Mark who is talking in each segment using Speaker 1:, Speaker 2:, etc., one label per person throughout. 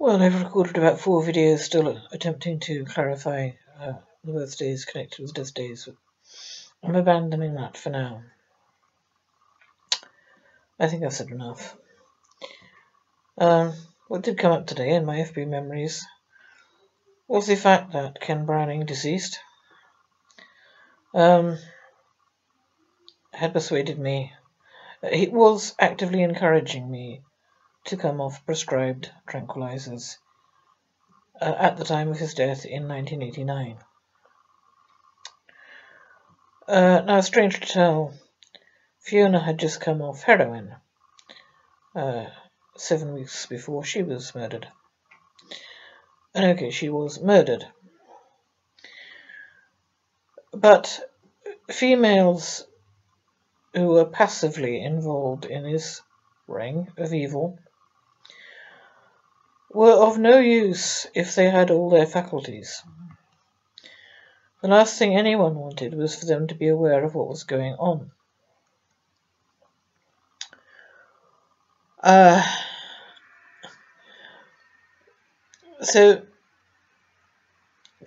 Speaker 1: Well, I've recorded about 4 videos still attempting to clarify the birthdays connected with death days. I'm abandoning that for now. I think I've said enough. What did come up today in my FB memories was the fact that Ken Browning, deceased, had persuaded me, he was actively encouraging me to come off prescribed tranquilizers at the time of his death in 1989. Now, strange to tell, Fiona had just come off heroin 7 weeks before she was murdered. And okay, she was murdered. But females who were passively involved in this ring of evil were of no use if they had all their faculties. The last thing anyone wanted was for them to be aware of what was going on. So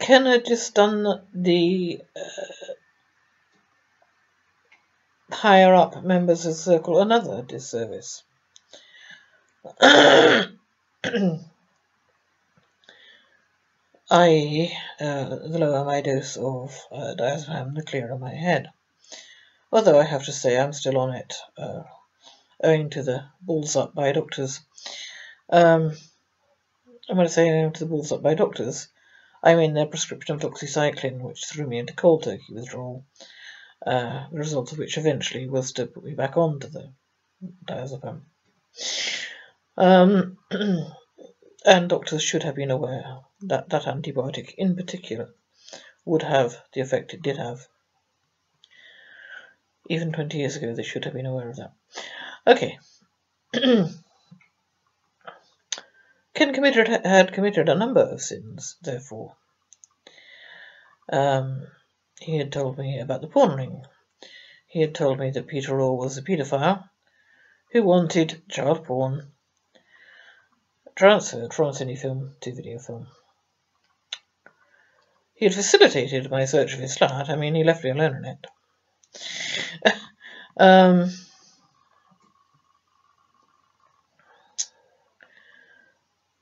Speaker 1: Ken had just done the higher up members of the circle another disservice. I.e., the lower my dose of diazepam, the clearer my head. Although I have to say I'm still on it, owing to the balls up by doctors. And when I say owing to the balls up by doctors, I mean their prescription of doxycycline, which threw me into cold turkey withdrawal, the result of which eventually was to put me back onto the diazepam. And doctors should have been aware that that antibiotic in particular would have the effect it did have. Even 20 years ago, they should have been aware of that. Okay. Ken had committed a number of sins, therefore. He had told me about the porn ring. He had told me that Peter Orr was a paedophile who wanted child porn transferred from cinefilm to video film. He had facilitated my search of his flat. I mean, he left me alone in it.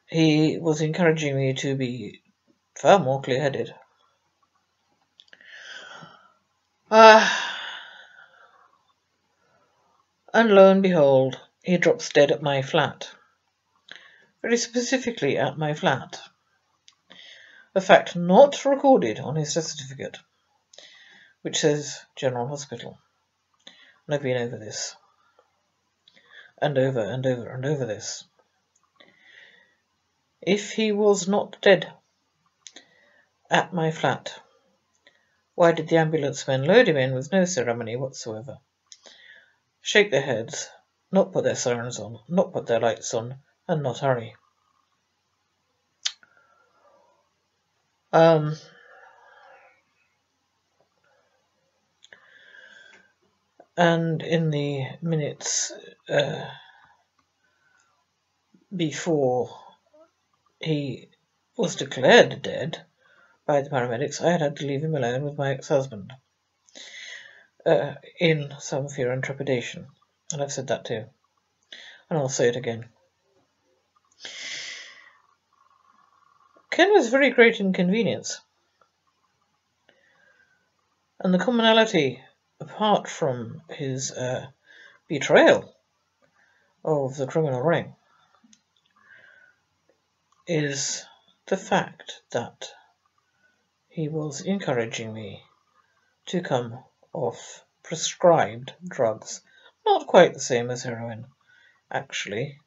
Speaker 1: He was encouraging me to be far more clear-headed. And lo and behold, he drops dead at my flat. Very specifically at my flat. A fact not recorded on his death certificate, which says General Hospital. And I've been over this. And over and over and over this. If he was not dead at my flat, why did the ambulance men load him in with no ceremony whatsoever? Shake their heads, not put their sirens on, not put their lights on, and not hurry. And in the minutes before he was declared dead by the paramedics, I had to leave him alone with my ex-husband in some fear and trepidation. And I've said that too. And I'll say it again. Ken was very great inconvenience. And the commonality, apart from his betrayal of the criminal ring, is the fact that he was encouraging me to come off prescribed drugs. Not quite the same as heroin, actually,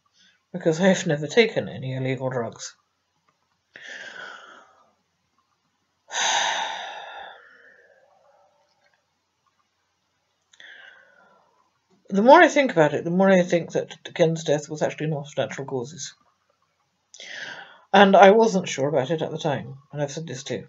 Speaker 1: because I've never taken any illegal drugs. The more I think about it, the more I think that Ken's death was actually not of natural causes. And I wasn't sure about it at the time, and I've said this too.